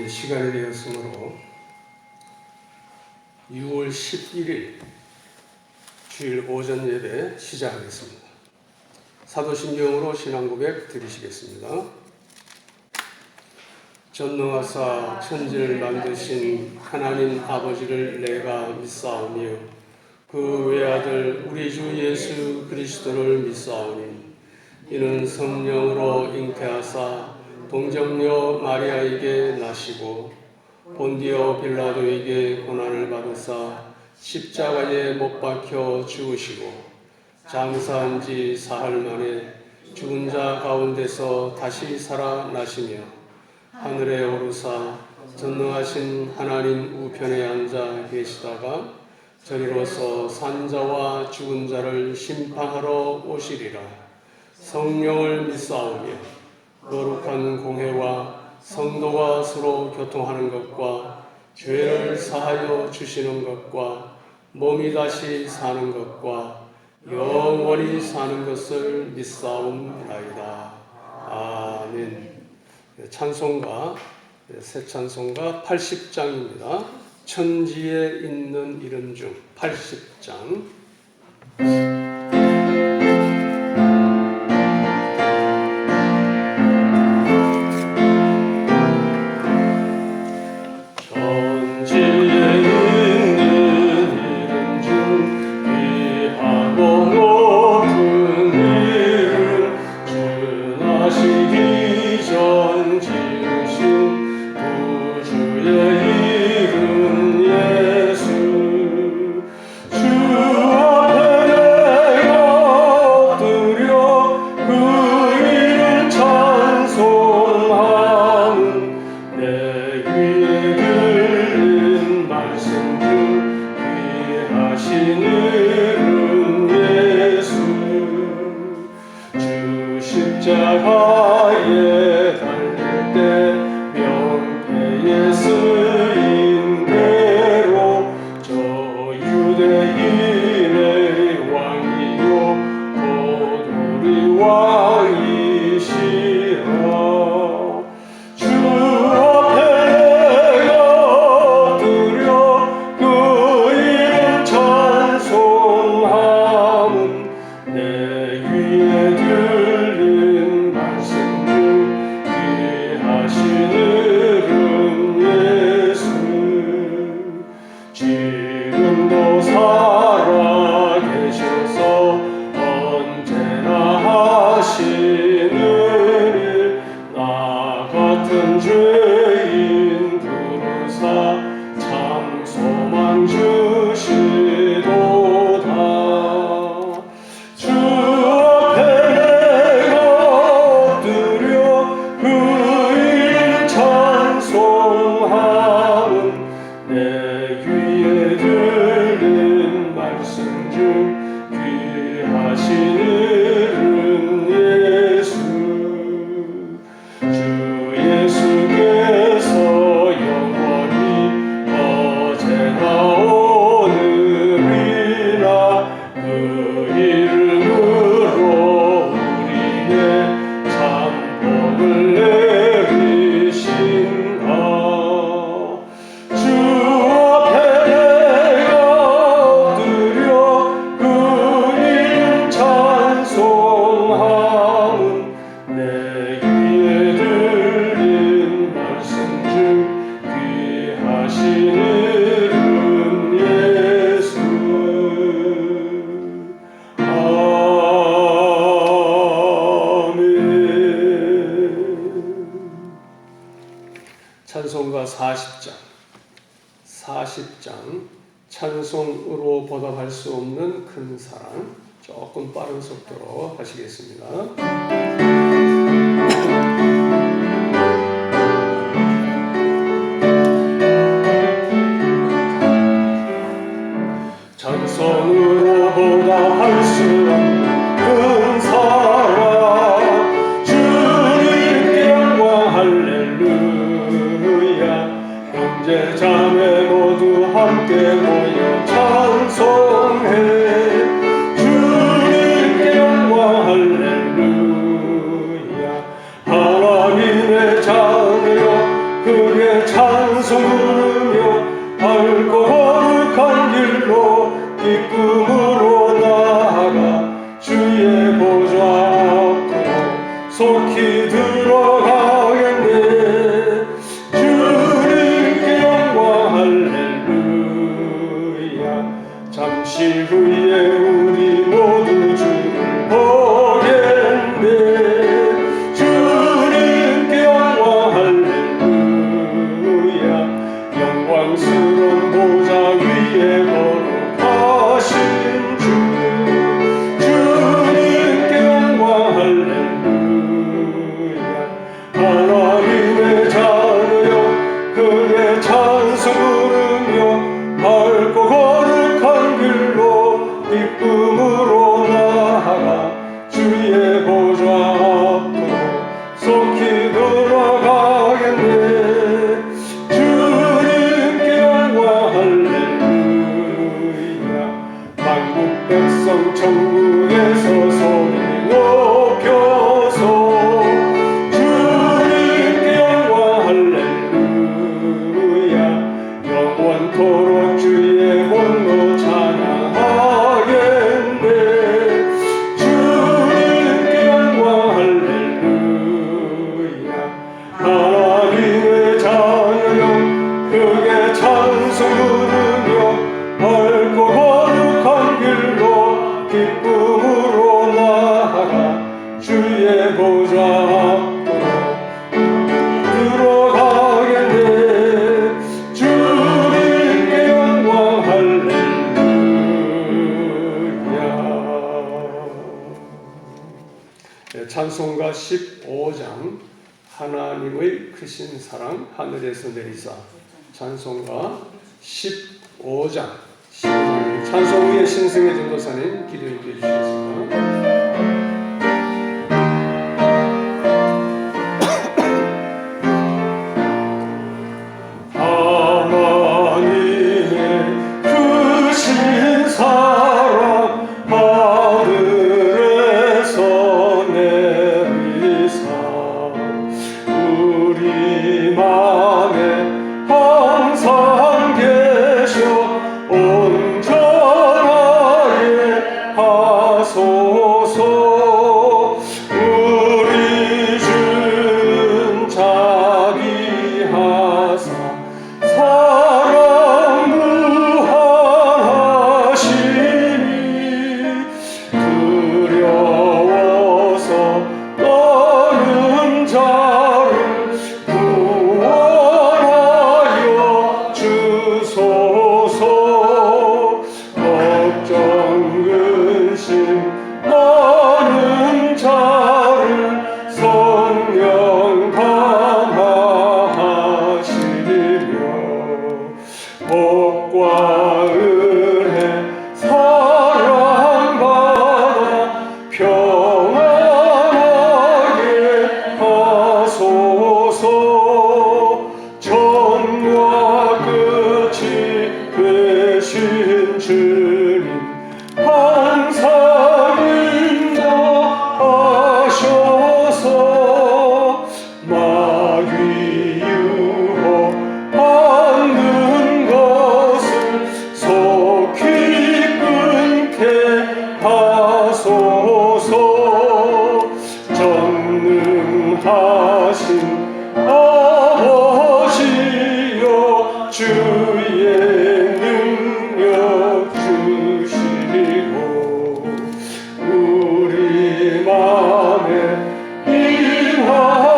시간이 되었으므로 6월 11일 주일 오전 예배 시작하겠습니다. 사도신경으로 신앙고백 드리시겠습니다. 전능하사 천지를 만드신 하나님 아버지를 내가 믿사오며 그 외아들 우리 주 예수 그리스도를 믿사오니 이는 성령으로 잉태하사 동정녀 마리아에게 나시고 본디오 빌라도에게 고난을 받으사 십자가에 못 박혀 죽으시고 장사한 지 사흘 만에 죽은 자 가운데서 다시 살아나시며 하늘에 오르사 전능하신 하나님 우편에 앉아 계시다가 저리로서 산자와 죽은 자를 심판하러 오시리라. 성령을 믿사오며 거룩한 공회와 성도가 서로 교통하는 것과 죄를 사하여 주시는 것과 몸이 다시 사는 것과 영원히 사는 것을 믿사옵나이다. 아멘. 찬송가, 새 찬송가 80장입니다. 천지에 있는 이름 중 80장. 십자가에 달릴 때 명패에 쓰인 대로 저 유대인의 왕이요 곧 우리 왕이시라. 주 앞에 내가 드려 그 이름 찬송함은 내 귀에 지금도 살아계셔서 언제나 하시는 일 나 같은 죄인 부르사 참 소망 주시도다. 주 앞에 내가 드려 그 이름 찬송함은 내 귀에 들린 말씀 중 귀하신 이름 예수. 주 예수께서 영원히 어제나 오늘이나 그 이름으로 우리의 참 복을 내리신다. 찬송가 40장 찬송으로 보답할 수 없는 큰 사랑. 조금 빠른 속도로 하시겠습니다. 찬송으로 보답할 수 없는 큰 사랑. 주님께 영광 할렐루야. 형제 자매 모두 함께 모여 찬송해. 주님께 영광 할렐루야. 속히 들어가겠네. 주님께 영광 할렐루야. 잠시 후에 우리 모두 주를 보겠네. 주님께 영광 할렐루야. 영광스러운 보좌 위에 거룩하신 주. 주님께 영광 할렐루야. 하나님의 자녀여 그의 찬송 부르며 밝고 거룩한 길로 기쁨으로 나아가 주의 보좌 앞으로 속히 들어가겠네. 주님께 영광 할렐루야. 만국 백성 천국에서 소리 높여서 주님께 영광 할렐루야. 영원토록 주의 본노 찬양하겠네. 주님께 영광 할렐루야. 하나님의 자녀여 그의 찬송 부르며 밝고 거룩한 길로 기쁨으로 나아가 주의 보좌 앞으로 들어가겠네. 주님께 영광 할렐루야. 찬송가 15장 하나님의 크신 사랑 하늘에서 내리사. 찬송가 15장 찬송 후에 신승혜 전도사님 기도 인도해 주시겠습니다. 하나님의 크신 사랑 하늘에서 내리사 우리 맘에 항상 계셔 온전하게 하소서. 우리 주는 자비하사 사랑 무한하시니 두려워서 떠는 자를 구원하여 주소서. 걱정 근심 많은 자를 성령 감화하시며 복과 은혜 사랑받아 평안하게 하소서. 전과 끝이 되신 주님 항상 인도하셔서 마귀 유혹 받는 것을 속히 끊게 하소서. 전능하신 아버지여 주의 능력 주시고 우리 맘에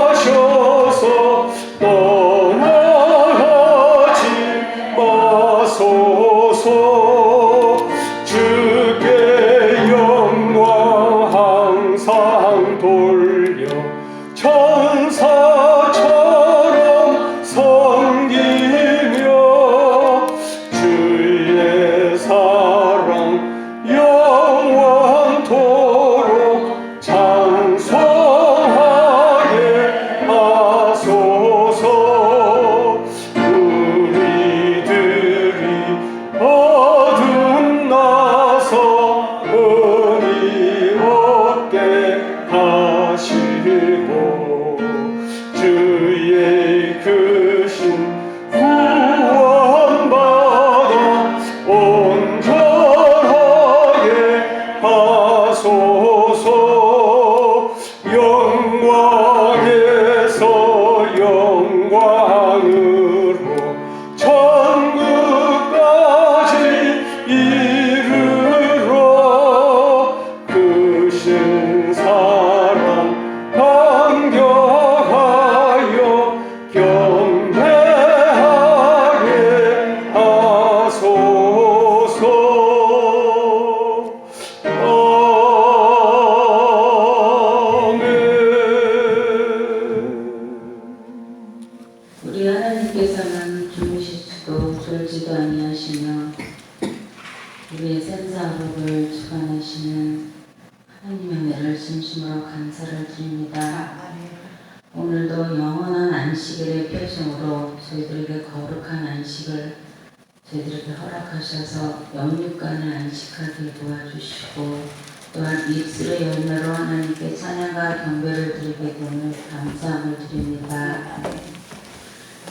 임하셔서 떠나가지 마소서. 주께 영광 항상 돌려 천사처럼 섬기며 주의 사랑 영원토록 찬송하게 하소서. 우리들이 거듭나서 은혜 얻게 하시며 진심으로 감사를 드립니다. 오늘도 영원한 안식일의 표징으로 저희들에게 거룩한 안식을 저희들에게 허락하셔서 영육간을 안식하게 도와주시고 또한 입술의 열매로 하나님께 찬양과 경배를 드리게 됨을 감사함을 드립니다.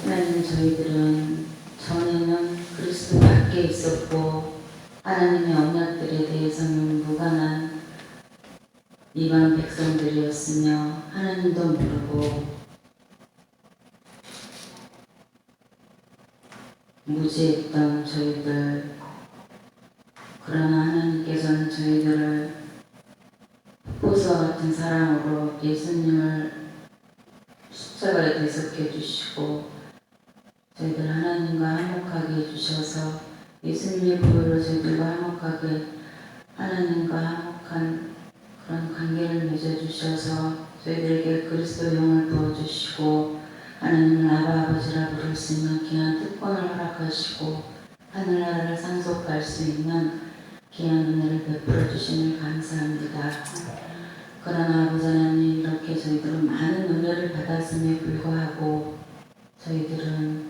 하나님, 저희들은 전에는 그리스도 밖에 있었고 하나님의 언약들에 대해서는 무관한 이방 백성들이었으며 하나님도 모르고 무지했던 저희들, 그러나 하나님께서는 저희들을 폭포수와 같은 사랑으로 예수님을 십자가에 대속해 주시고 저희들 하나님과 화목하게 해주셔서 예수님의 보혈로 저희들과 화목하게 하나님과 화목한 그런 관계를 맺어주셔서 저희들에게 그리스도 영을 부어주시고 하나님을 아바 아버지라 부를 수 있는 귀한 특권을 허락하시고 하늘나라를 상속할 수 있는 귀한 은혜를 베풀어 주심을 감사합니다. 그러나 아버지 하나님, 이렇게 저희들은 많은 은혜를 받았음에 불구하고 저희들은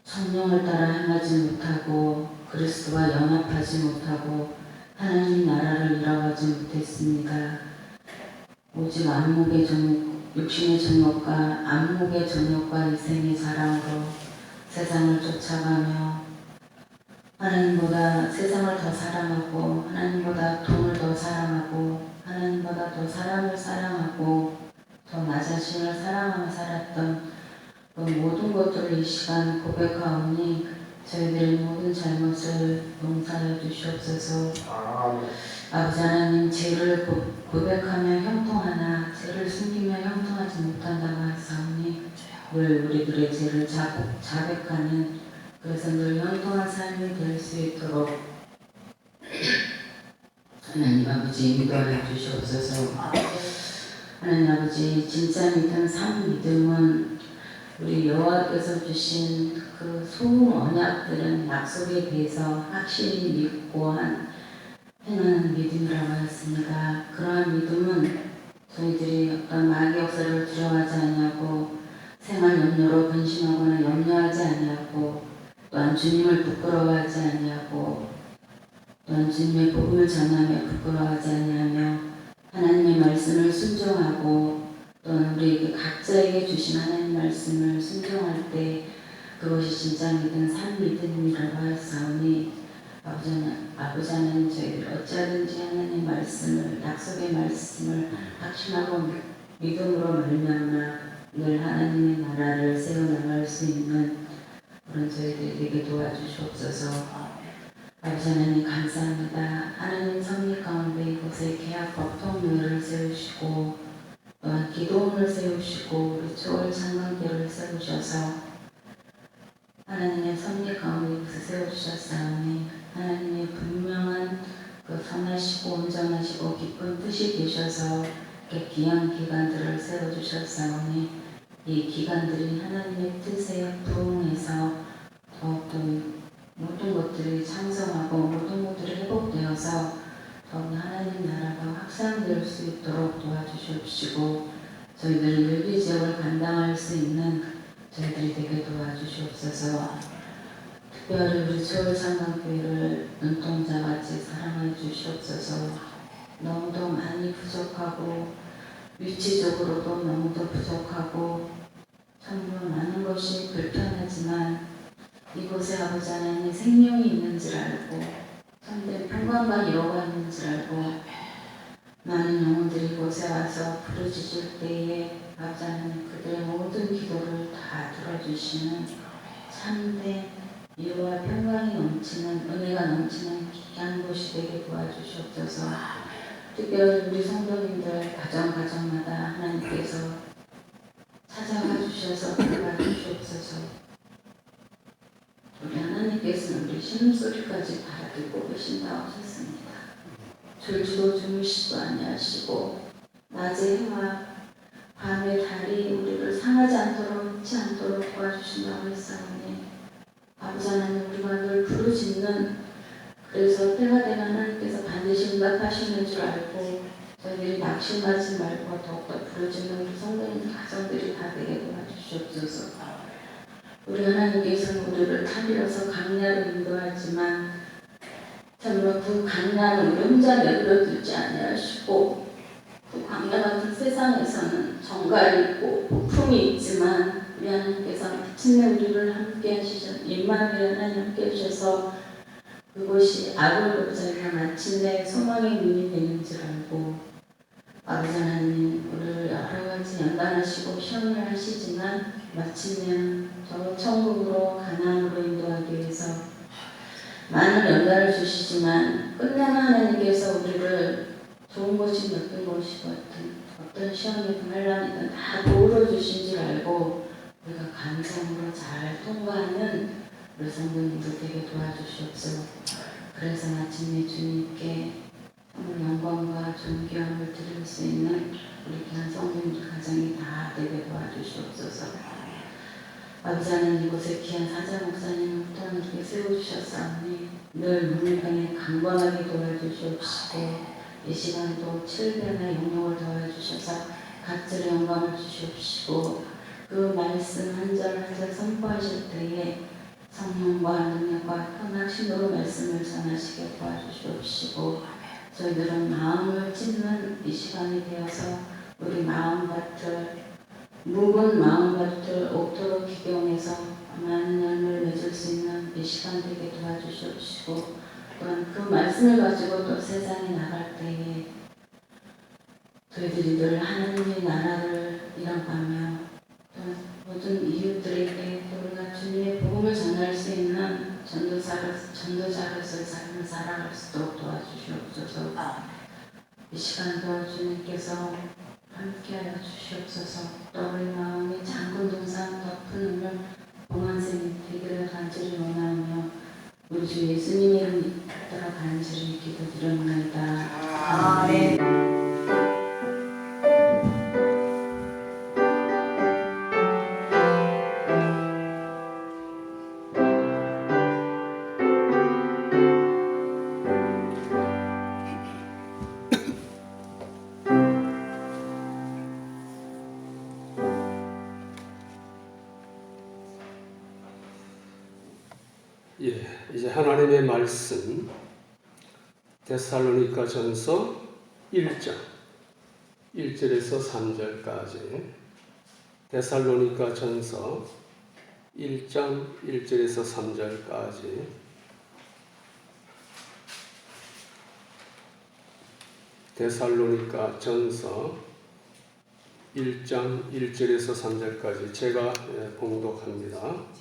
성령을 따라 행하지 못하고 그리스도와 연합하지 못하고 하나님 나라를 이뤄가지 못했습니다. 오직 안목의 육신의 정욕과 안목의 정욕과 이생의 자랑으로 세상을 쫓아가며 하나님보다 세상을 더 사랑하고 하나님보다 돈을 더 사랑하고 하나님보다 더 사람을 사랑하고 더 나 자신을 사랑하며 살았던 그 모든 것들을 이 시간 고백하오니 저희들의 모든 잘못을 용서해 주시옵소서. 아버지 하나님, 죄를 고백하며 형통하나 죄를 숨기며 형통하지 못한다고 하사오니 늘 우리들의 죄를 자백하는, 그래서 늘 형통한 삶이 될 수 있도록 하나님 아버지 인도하여 주시옵소서. 하나님 아버지, 진짜 믿음, 산 믿음은 우리 여호와께서 주신 그 소음 언약들은 약속에 대해서 확실히 믿고 행하는 믿음이라고 하였습니다. 그러한 믿음은 저희들이 어떤 마귀 역사를 두려워하지 아니하고 생활 염려로 근심하거나 염려하지 아니하고 또한 주님을 부끄러워하지 아니하고 또한 주님의 복음을 전하며 부끄러워하지 아니하며 하나님의 말씀을 순종하고 또는 우리에게 각자에게 주신 하나님 말씀을 순종할 때 그것이 진짜 믿은 산 믿음이라고 하였사오니 아버지 하나님, 저희들 어찌하든지 하나님 말씀을, 약속의 말씀을 확신하고 믿음으로 말미암아 늘 하나님의 나라를 세워나갈 수 있는 그런 저희들이 되게 도와주시옵소서. 아버지 하나님 감사합니다. 하나님 섭리 가운데 이곳에 계약 법통노예를 세우시고 또한 기도원을 세우시고 우리 초월 창건교를 세우셔서 하나님의 섭리 가운데 이곳에 세워주셨사오니 하나님의 분명한 그 선하시고 온전하시고 깊은 뜻이 계셔서 이렇게 귀한 기관들을 세워주셨사오니 이 기관들이 하나님의 뜻에 부응해서 더욱더 모든 것들이 창성하고 모든 것들이 회복되어서 더욱 하나님 나라가 확산될 수 있도록 도와주시옵시고 저희들이 율비 지역을 감당할 수 있는 저희들이 되게 도와주시옵소서. 특별히 우리 초월창강교회를 눈동자같이 사랑해 주시옵소서. 너무도 많이 부족하고 위치적으로도 너무도 부족하고 정말 많은 것이 불편하지만 이곳에 아버지 하나님 생명이 있는 줄 알고 참된 평강과 이로가 있는 줄 알고 많은 영혼들이 이곳에 와서 부르짖을 때에 아버지 하나님 그들의 모든 기도를 다 들어주시는 참된 이로와 평강이 넘치는 은혜가 넘치는 귀한 곳이 되게 도와주시옵소서. 특별히 우리 성도님들 가정마다 하나님께서 찾아가 주셔서 돌봐 주시옵소서. 우리 하나님께서는 우리 신음소리까지 다 듣고 계신다고 하셨습니다. 졸지도 주무시지도 아니하시고 낮의 해와 밤의 달이 우리를 상하지 않도록 잊지 않도록 도와주신다고 했사오니 아버지 하나님, 우리가 늘 부르짖는 그래서 때가 되면 하나님께서 반드시 응답하시는 줄 알고 저희들이 낙심하지 말고 더욱더 부르짖는 우리 성도님 가정들이 다 되게 도와주시옵소서. 우리 하나님께서는 우리를 타밀어서 강야로 인도하지만 참으로 그 강야는 우리 혼자 내버려두지 아니하시고 그 광야 같은 세상에서는 정갈이 있고 폭풍이 있지만 우리 하나님께서 마침내 우리를 함께 하시셔서 임마누엘 하나님 함께 해주셔서 그곳이 악을 돕자니까 마침내 소망의 눈이 되는 줄 알고 아버지 하나님 우리를 여러 가지 연단하시고 시험을 하시지만 마침내는 저 천국으로 가나안으로 인도하기 위해서 많은 연단을 주시지만 끝내는 하나님께서 우리를 좋은 것이 나쁜 것이 어떤 시험이든 환란이든 다 도울어 주신 줄 알고 우리가 감사함으로 잘 통과하는 우리 성도님들 되게 도와주시옵소서. 그래서 마침내 주님께 정말 영광과 존귀함을 드릴 수 있는 우리 귀한 성도님들 가정이 다 되게 도와주시옵소서. 아버지 하나님 이곳에 귀한 사자 목사님을 또한 이렇게 세워주셨사오니 늘 문일강에 강건하게 도와주시옵시고 이 시간도 7배나 영역을 더해주셔서 각절의 영광을 주시옵시고 그 말씀 한 절 한 절 선포하실 때에 성령과 능력과 평강심으로 말씀을 전하시게 도와주시옵시고 저희들은 마음을 찢는 이 시간이 되어서 우리 마음밭을 묵은 마음밭을 옥토로 기경해서 많은 열매를 맺을 수 있는 이 시간 되게 도와주시옵시고 또한 그 말씀을 가지고 또 세상에 나갈 때에 저희들이 늘 하나님의 나라를 이뤄가며 또 모든 이웃들에게 우리가 주님의 복음을 전할 수 있는 전도자로서의 삶을 살아갈 수 있도록 도와주시옵소서. 이 시간도 주님께서 함께하여 주시옵소서. 또 우리 마음이 장군 동상 덮은 오늘 봉안생이 되기를 간절히 원하며 우리 주 예수님의 이름 따라 간절히 기도드립니다. 아멘. 이제 하나님의 말씀 데살로니가 전서 1장 1절에서 3절까지 데살로니가 전서 1장 1절에서 3절까지 데살로니가 전서 1장 1절에서 3절까지 제가 봉독합니다.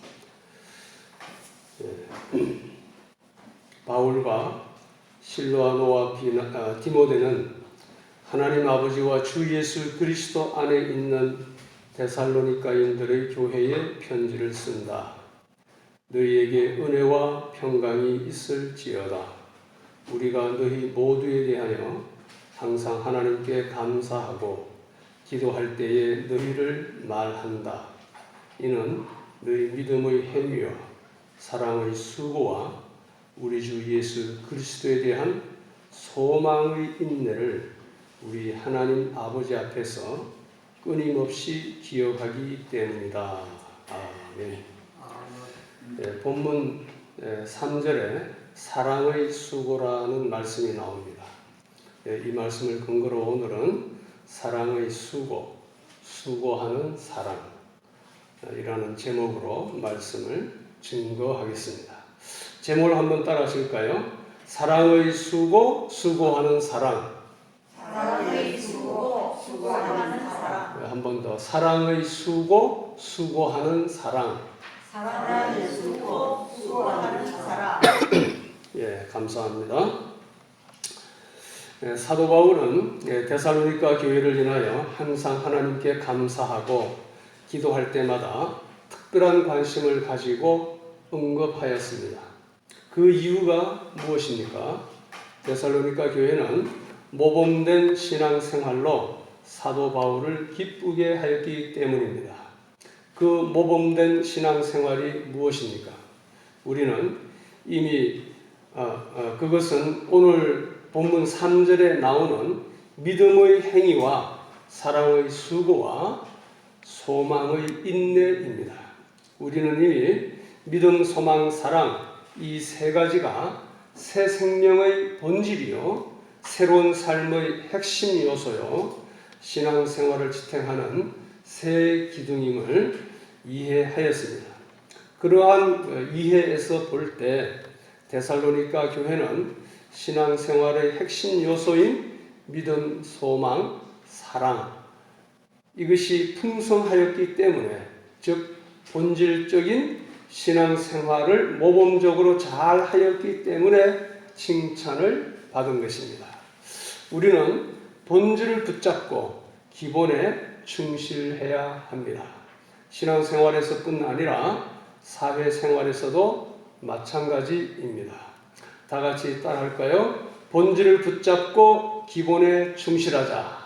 바울과 실로아노와 디모데는 하나님 아버지와 주 예수 그리스도 안에 있는 데살로니가인들의 교회에 편지를 쓴다. 너희에게 은혜와 평강이 있을지어다. 우리가 너희 모두에 대하여 항상 하나님께 감사하고 기도할 때에 너희를 말한다. 이는 너희 믿음의 행위와 사랑의 수고와 우리 주 예수 그리스도에 대한 소망의 인내를 우리 하나님 아버지 앞에서 끊임없이 기억하기 때문이다. 아멘. 본문 3절에 사랑의 수고라는 말씀이 나옵니다. 이 말씀을 근거로 오늘은 사랑의 수고, 수고하는 사랑이라는 제목으로 말씀을 증거하겠습니다. 제목을 한번 따라 하실까요? 사랑의 수고, 수고하는 사랑. 사랑의 수고, 수고하는 사랑. 한 번 더. 사랑의 수고, 수고하는 사랑. 사랑의 수고, 수고하는 사랑. 감사합니다. 사도 바울은 데살로니가 교회를 인하여 항상 하나님께 감사하고 기도할 때마다 특별한 관심을 가지고 언급하였습니다. 그 이유가 무엇입니까? 데살로니가 교회는 모범된 신앙생활로 사도 바울을 기쁘게 하였기 때문입니다. 그 모범된 신앙생활이 무엇입니까? 우리는 이미 그것은 오늘 본문 3절에 나오는 믿음의 행위와 사랑의 수고와 소망의 인내입니다. 우리는 이 믿음, 소망, 사랑 이 세 가지가 새 생명의 본질이요, 새로운 삶의 핵심 요소요, 신앙생활을 지탱하는 새 기둥임을 이해하였습니다. 그러한 이해에서 볼 때 데살로니가 교회는 신앙생활의 핵심 요소인 믿음, 소망, 사랑 이것이 풍성하였기 때문에, 즉 본질적인 신앙생활을 모범적으로 잘 하였기 때문에 칭찬을 받은 것입니다. 우리는 본질을 붙잡고 기본에 충실해야 합니다. 신앙생활에서뿐 아니라 사회생활에서도 마찬가지입니다. 다 같이 따라할까요? 본질을 붙잡고 기본에 충실하자.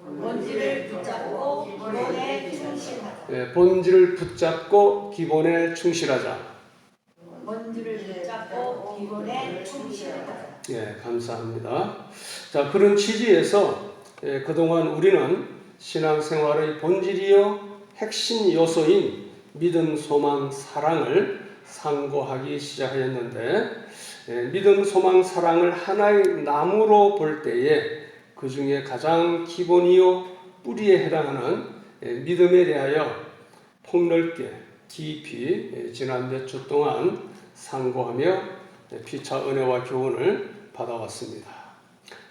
본질을 붙잡고 기본에 충실하자. 네, 본질을 붙잡고 기본에 충실하자. 본질을 붙잡고 기본에 충실하자. 예, 감사합니다. 자, 그런 취지에서 그동안 우리는 신앙생활의 본질이요 핵심 요소인 믿음, 소망, 사랑을 상고하기 시작하였는데, 믿음, 소망, 사랑을 하나의 나무로 볼 때에 그 중에 가장 기본이요 뿌리에 해당하는 믿음에 대하여 폭넓게 깊이 지난 몇 주 동안 상고하며 피차 은혜와 교훈을 받아왔습니다.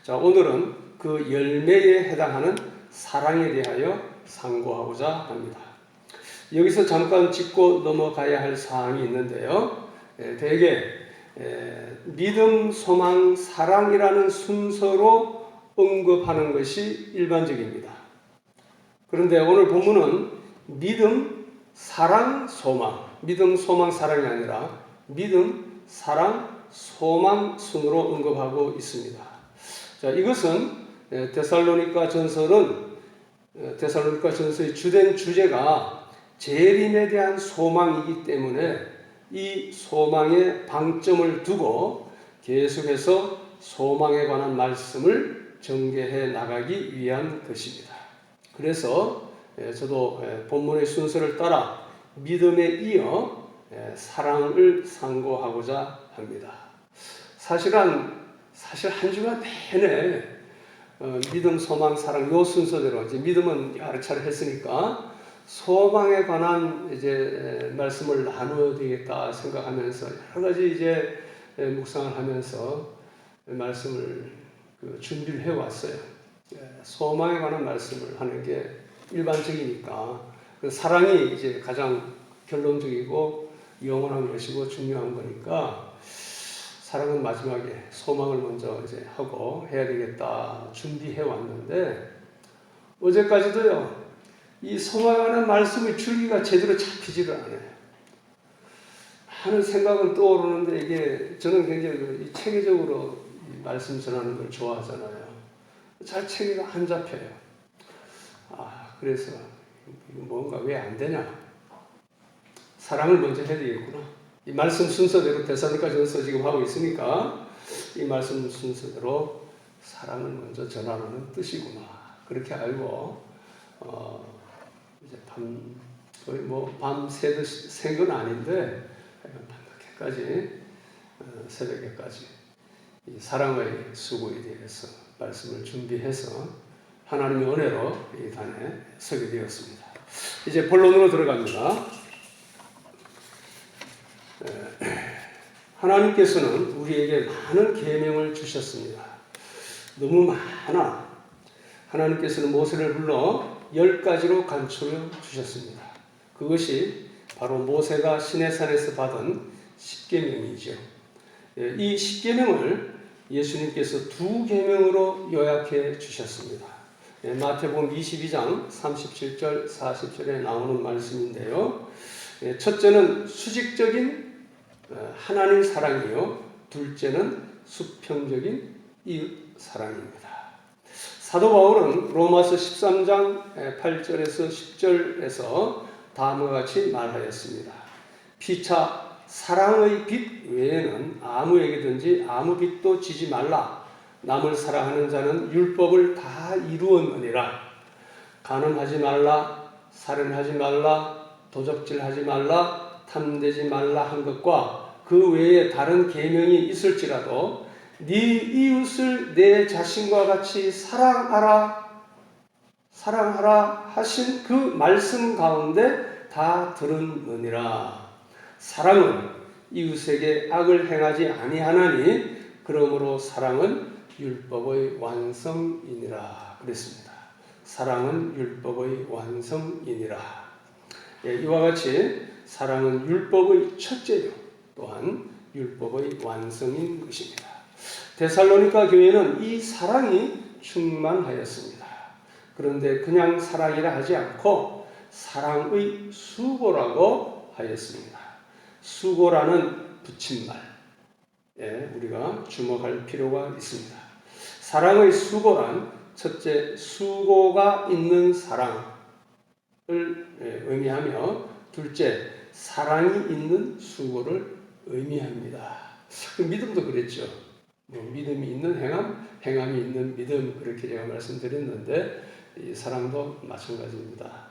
자, 오늘은 그 열매에 해당하는 사랑에 대하여 상고하고자 합니다. 여기서 잠깐 짚고 넘어가야 할 사항이 있는데요. 대개 믿음, 소망, 사랑이라는 순서로 언급하는 것이 일반적입니다. 그런데 오늘 본문은 믿음, 사랑, 소망, 믿음, 소망, 사랑이 아니라 믿음, 사랑, 소망 순으로 언급하고 있습니다. 자, 이것은 데살로니가 전서의 주된 주제가 재림에 대한 소망이기 때문에 이 소망에 방점을 두고 계속해서 소망에 관한 말씀을 전개해 나가기 위한 것입니다. 그래서 저도 본문의 순서를 따라 믿음에 이어 사랑을 상고하고자 합니다. 사실 한 주간 내내 믿음, 소망, 사랑 요 순서대로 이제 믿음은 여러 차례 했으니까 소망에 관한 이제 말씀을 나누어야 되겠다 생각하면서 여러 가지 이제 묵상을 하면서 말씀을 준비를 해왔어요. 소망에 관한 말씀을 하는 게 일반적이니까 사랑이 이제 가장 결론적이고 영원한 것이고 중요한 거니까 사랑은 마지막에 소망을 먼저 이제 하고 해야 되겠다 준비해 왔는데 어제까지도요 이 소망에 관한 말씀의 줄기가 제대로 잡히지를 않아요. 하는 생각은 떠오르는데 이게 저는 굉장히 체계적으로 이 말씀 전하는 걸 좋아하잖아요. 잘 체계가 안 잡혀요. 그래서 뭔가 왜 안 되냐? 사랑을 먼저 해야 되겠구나. 이 말씀 순서대로 데살로니가전서 지금 하고 있으니까 이 말씀 순서대로 사랑을 먼저 전하는 뜻이구나. 그렇게 알고 이제 거의 밤 새건 아닌데 밤늦게까지 새벽에까지 이 사랑의 수고에 대해서 말씀을 준비해서 하나님의 은혜로 이 단에 서게 되었습니다. 이제 본론으로 들어갑니다. 하나님께서는 우리에게 많은 계명을 주셨습니다. 너무 많아. 하나님께서는 모세를 불러 10가지로 간추려 주셨습니다. 그것이 바로 모세가 시내산에서 받은 십계명이죠. 이 십계명을 예수님께서 2계명으로 요약해 주셨습니다. 마태복음 22장 37절 40절에 나오는 말씀인데요. 첫째는 수직적인 하나님 사랑이요, 둘째는 수평적인 이웃 사랑입니다. 사도 바울은 로마서 13장 8절에서 10절에서 다음과 같이 말하였습니다. 피차 사랑의 빛 외에는 아무에게든지 아무 빛도 지지 말라. 남을 사랑하는 자는 율법을 다 이루었느니라. 간음하지 말라, 살인하지 말라, 도적질하지 말라, 탐내지 말라 한 것과 그 외에 다른 계명이 있을지라도 네 이웃을 내 자신과 같이 사랑하라 하신 그 말씀 가운데 다 들었느니라. 사랑은 이웃에게 악을 행하지 아니하나니 그러므로 사랑은 율법의 완성이니라 그랬습니다. 사랑은 율법의 완성이니라. 이와 같이 사랑은 율법의 첫째요 또한 율법의 완성인 것입니다. 데살로니가 교회는 이 사랑이 충만하였습니다. 그런데 그냥 사랑이라 하지 않고 사랑의 수고라고 하였습니다. 수고라는 붙임말, 우리가 주목할 필요가 있습니다. 사랑의 수고란 첫째, 수고가 있는 사랑을 의미하며 둘째, 사랑이 있는 수고를 의미합니다. 믿음도 그랬죠. 믿음이 있는 행함, 행함이 있는 믿음 그렇게 제가 말씀드렸는데 이 사랑도 마찬가지입니다.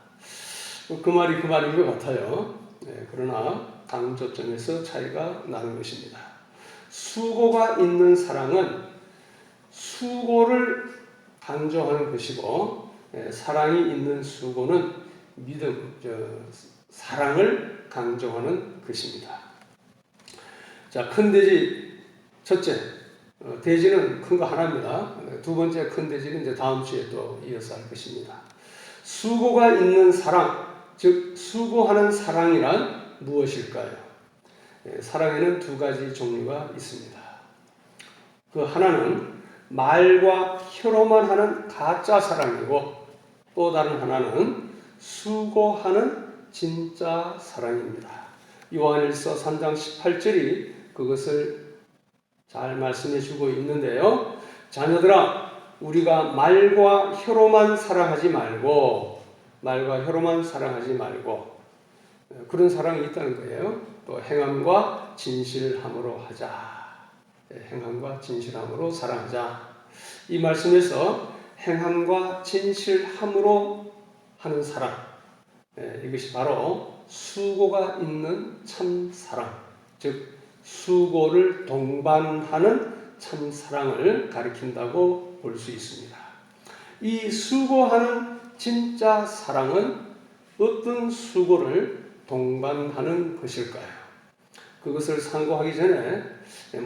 그 말이 그 말인 것 같아요. 그러나 강조점에서 차이가 나는 것입니다. 수고가 있는 사랑은 수고를 강조하는 것이고 사랑이 있는 수고는 믿음, 사랑을 강조하는 것입니다. 자, 큰 돼지 첫째, 돼지는 큰 거 하나입니다. 두 번째 큰 돼지는 이제 다음 주에 또 이어서 할 것입니다. 수고가 있는 사랑, 즉 수고하는 사랑이란 무엇일까요? 사랑에는 두 가지 종류가 있습니다. 그 하나는 말과 혀로만 하는 가짜 사랑이고 또 다른 하나는 수고하는 진짜 사랑입니다. 요한일서 3장 18절이 그것을 잘 말씀해 주고 있는데요. 자녀들아, 우리가 말과 혀로만 사랑하지 말고 그런 사랑이 있다는 거예요. 또 행함과 진실함으로 하자. 행함과 진실함으로 사랑하자. 이 말씀에서 행함과 진실함으로 하는 사랑, 이것이 바로 수고가 있는 참 사랑, 즉 수고를 동반하는 참 사랑을 가리킨다고 볼 수 있습니다. 이 수고하는 진짜 사랑은 어떤 수고를 동반하는 것일까요? 그것을 상고하기 전에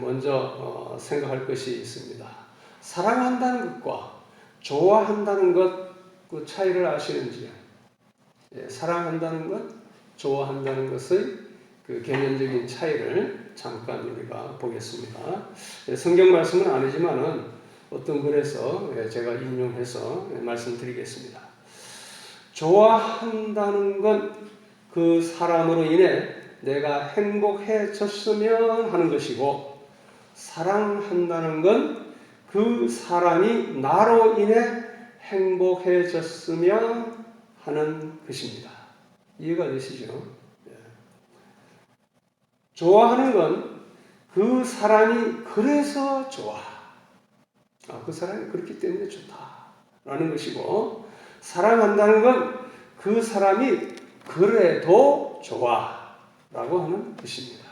먼저 생각할 것이 있습니다. 사랑한다는 것과 좋아한다는 것, 그 차이를 아시는지요? 사랑한다는 것, 좋아한다는 것의 그 개념적인 차이를 잠깐 우리가 보겠습니다. 성경 말씀은 아니지만은 어떤 글에서 제가 인용해서 말씀드리겠습니다. 좋아한다는 건 그 사람으로 인해 내가 행복해졌으면 하는 것이고, 사랑한다는 건 그 사람이 나로 인해 행복해졌으면 하는 것입니다. 이해가 되시죠? 좋아하는 건 그 사람이 그래서 좋아. 그 사람이 그렇기 때문에 좋다라는 것이고, 사랑한다는 건 그 사람이 그래도 좋아라고 하는 것입니다.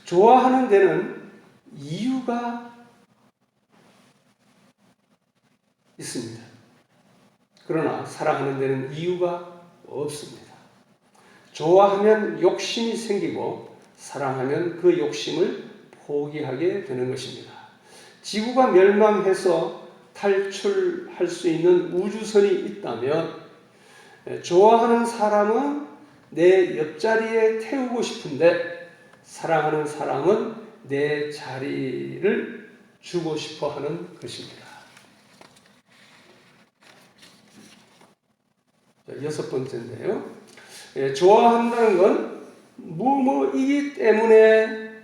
좋아하는 데는 이유가 있습니다. 그러나 사랑하는 데는 이유가 없습니다. 좋아하면 욕심이 생기고 사랑하면 그 욕심을 포기하게 되는 것입니다. 지구가 멸망해서 탈출할 수 있는 우주선이 있다면 좋아하는 사람은 내 옆자리에 태우고 싶은데 사랑하는 사람은 내 자리를 주고 싶어 하는 것입니다. 여섯 번째인데요. 좋아한다는 건 뭐뭐이기 때문에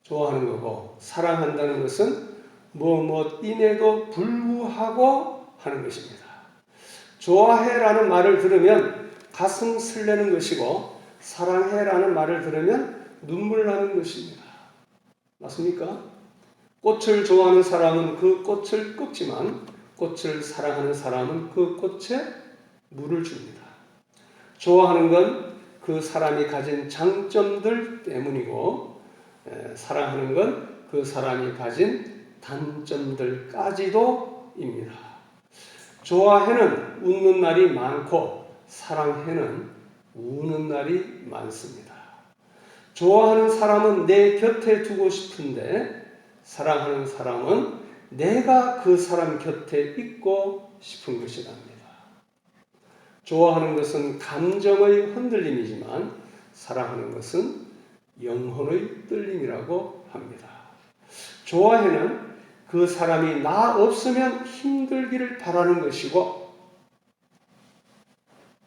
좋아하는 거고, 사랑한다는 것은 뭐뭐임에도 불구하고 하는 것입니다. 좋아해라는 말을 들으면 가슴 설레는 것이고, 사랑해라는 말을 들으면 눈물 나는 것입니다. 맞습니까? 꽃을 좋아하는 사람은 그 꽃을 꺾지만 꽃을 사랑하는 사람은 그 꽃에 물을 줍니다. 좋아하는 건 그 사람이 가진 장점들 때문이고 사랑하는 건 그 사람이 가진 단점들까지도입니다. 좋아해는 웃는 날이 많고 사랑해는 우는 날이 많습니다. 좋아하는 사람은 내 곁에 두고 싶은데 사랑하는 사람은 내가 그 사람 곁에 있고 싶은 것이랍니다. 좋아하는 것은 감정의 흔들림이지만 사랑하는 것은 영혼의 떨림이라고 합니다. 좋아해는 그 사람이 나 없으면 힘들기를 바라는 것이고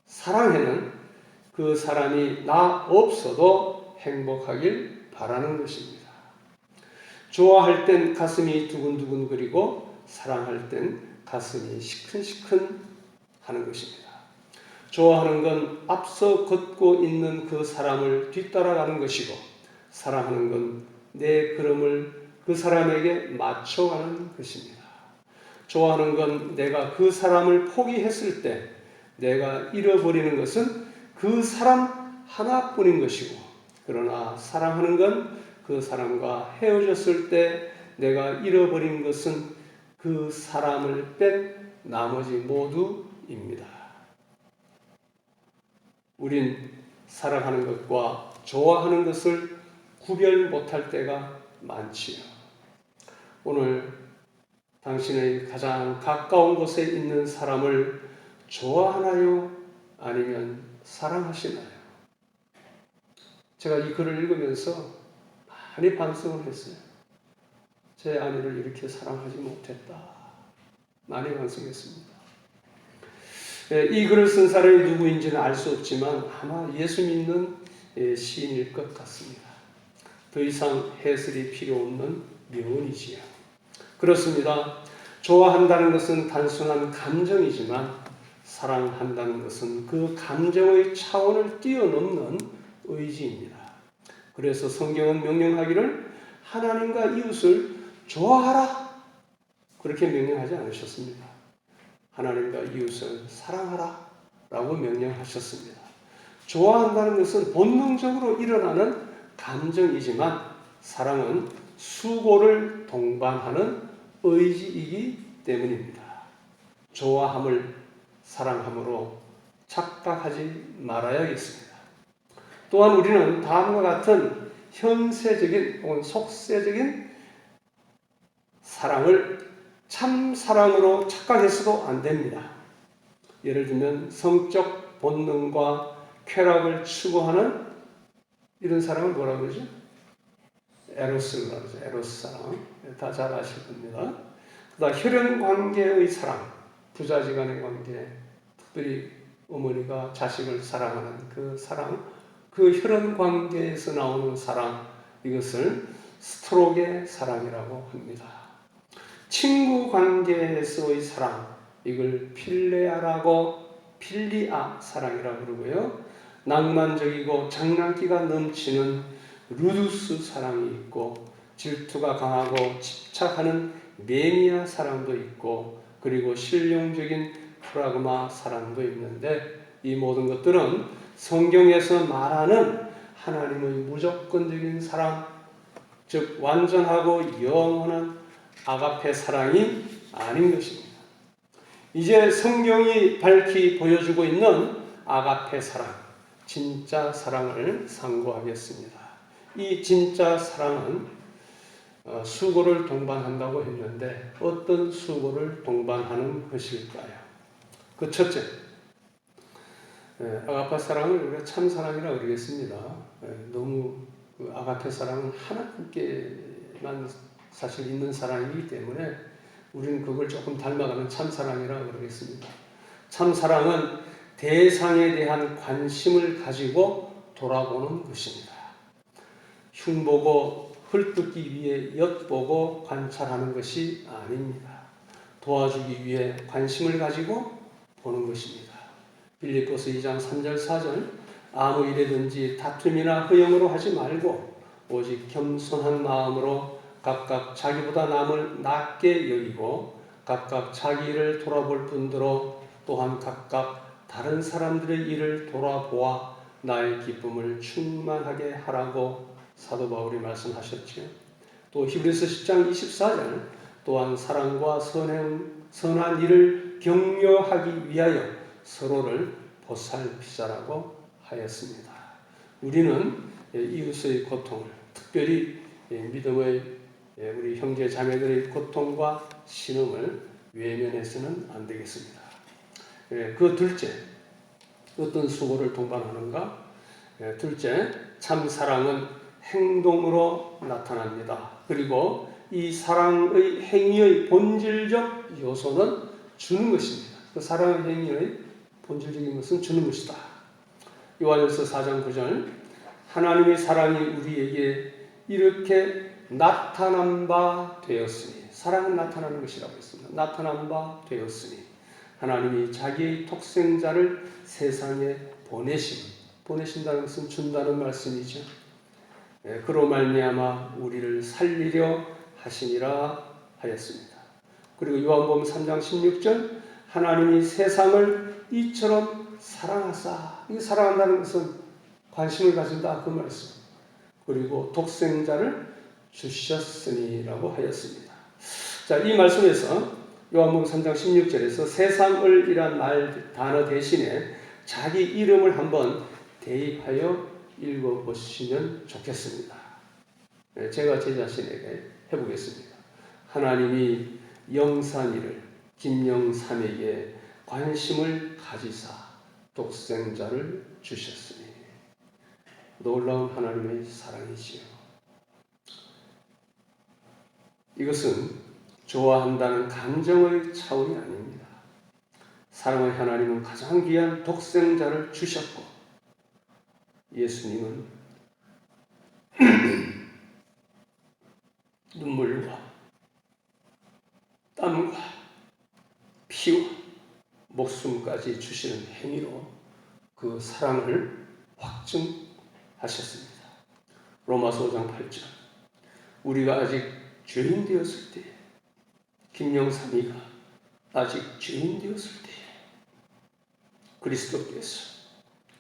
사랑해는 그 사람이 나 없어도 행복하길 바라는 것입니다. 좋아할 땐 가슴이 두근두근거리고 사랑할 땐 가슴이 시큰시큰 하는 것입니다. 좋아하는 건 앞서 걷고 있는 그 사람을 뒤따라가는 것이고 사랑하는 건 내 걸음을 그 사람에게 맞춰가는 것입니다. 좋아하는 건 내가 그 사람을 포기했을 때 내가 잃어버리는 것은 그 사람 하나뿐인 것이고 그러나 사랑하는 건 그 사람과 헤어졌을 때 내가 잃어버린 것은 그 사람을 뺀 나머지 모두입니다. 우린 사랑하는 것과 좋아하는 것을 구별 못할 때가 많지요. 오늘 당신의 가장 가까운 곳에 있는 사람을 좋아하나요? 아니면 사랑하시나요? 제가 이 글을 읽으면서 많이 반성을 했어요. 제 아내를 이렇게 사랑하지 못했다. 많이 반성했습니다. 이 글을 쓴 사람이 누구인지는 알 수 없지만 아마 예수 믿는 시인일 것 같습니다. 더 이상 해설이 필요 없는 명언이지요. 그렇습니다. 좋아한다는 것은 단순한 감정이지만 사랑한다는 것은 그 감정의 차원을 뛰어넘는 의지입니다. 그래서 성경은 명령하기를 하나님과 이웃을 좋아하라 그렇게 명령하지 않으셨습니다. 하나님과 이웃을 사랑하라 라고 명령하셨습니다. 좋아한다는 것은 본능적으로 일어나는 감정이지만 사랑은 수고를 동반하는 의지이기 때문입니다. 좋아함을 사랑함으로 착각하지 말아야겠습니다. 또한 우리는 다음과 같은 현세적인 혹은 속세적인 사랑을 참 사랑으로 착각해서도 안 됩니다. 예를 들면 성적 본능과 쾌락을 추구하는 이런 사랑을 뭐라고 그러죠? 에로스라고 그러죠. 에로스 사랑. 다 잘 아실 겁니다. 그다음 혈연 관계의 사랑, 부자지간의 관계, 특별히 어머니가 자식을 사랑하는 그 사랑, 그 혈연 관계에서 나오는 사랑, 이것을 스트로게 사랑이라고 합니다. 친구 관계에서의 사랑, 이걸 필리아 사랑이라고 그러고요. 낭만적이고 장난기가 넘치는 루두스 사랑이 있고 질투가 강하고 집착하는 매니아 사랑도 있고 그리고 실용적인 프라그마 사랑도 있는데 이 모든 것들은 성경에서 말하는 하나님의 무조건적인 사랑, 즉 완전하고 영원한 아가페 사랑이 아닌 것입니다. 이제 성경이 밝히 보여주고 있는 아가페 사랑, 진짜 사랑을 상고하겠습니다. 이 진짜 사랑은 수고를 동반한다고 했는데 어떤 수고를 동반하는 것일까요? 그 첫째, 아가페 사랑을 우리가 참 사랑이라고 그러겠습니다. 너무 그 아가페 사랑은 하나님께만 사실 있는 사랑이기 때문에 우리는 그걸 조금 닮아가는 참 사랑이라고 그러겠습니다. 참 사랑은 대상에 대한 관심을 가지고 돌아보는 것입니다. 흉보고 헐뜯기 위해 엿보고 관찰하는 것이 아닙니다. 도와주기 위해 관심을 가지고 보는 것입니다. 빌립보서 2장 3절 4절 아무 일에든지 다툼이나 허영으로 하지 말고 오직 겸손한 마음으로 각각 자기보다 남을 낮게 여기고 각각 자기 일을 돌아볼 뿐더러 또한 각각 다른 사람들의 일을 돌아보아 나의 기쁨을 충만하게 하라고 사도 바울이 말씀하셨지요. 또 히브리서 10장 24절 또한 사랑과 선한 일을 격려하기 위하여 서로를 보살피자라고 하였습니다. 우리는 이웃의 고통을, 특별히 믿음의 우리 형제 자매들의 고통과 신음을 외면해서는 안 되겠습니다. 그 둘째, 어떤 수고를 동반하는가? 둘째, 참 사랑은 행동으로 나타납니다. 그리고 이 사랑의 행위의 본질적 요소는 주는 것입니다. 그 사랑의 행위의 본질적인 것은 주는 것이다. 요한일서 4장 9절 하나님의 사랑이 우리에게 이렇게 나타난 바 되었으니, 사랑은 나타나는 것이라고 했습니다. 나타난 바 되었으니 하나님이 자기의 독생자를 세상에 보내신다는 것은 준다는 말씀이죠. 그로 말미암아 우리를 살리려 하시니라 하였습니다. 그리고 요한복음 3장 16절 하나님이 세상을 이처럼 사랑하사, 이 사랑한다는 것은 관심을 가진다 그 말씀. 그리고 독생자를 주셨으니라고 하였습니다. 자, 이 말씀에서 요한복음 3장 16절에서 세상을 이란 단어 대신에 자기 이름을 한번 대입하여 읽어보시면 좋겠습니다. 제가 제 자신에게 해보겠습니다. 하나님이 영삼이를 김영삼에게 관심을 가지사 독생자를 주셨으니, 놀라운 하나님의 사랑이지요. 이것은 좋아한다는 감정의 차원이 아닙니다. 사랑의 하나님은 가장 귀한 독생자를 주셨고, 예수님은 눈물과 땀과 피와 목숨까지 주시는 행위로 그 사랑을 확증하셨습니다. 로마서 5장 8절 우리가 아직 죄인 되었을 때에, 김영삼이가 아직 죄인 되었을 때에 그리스도께서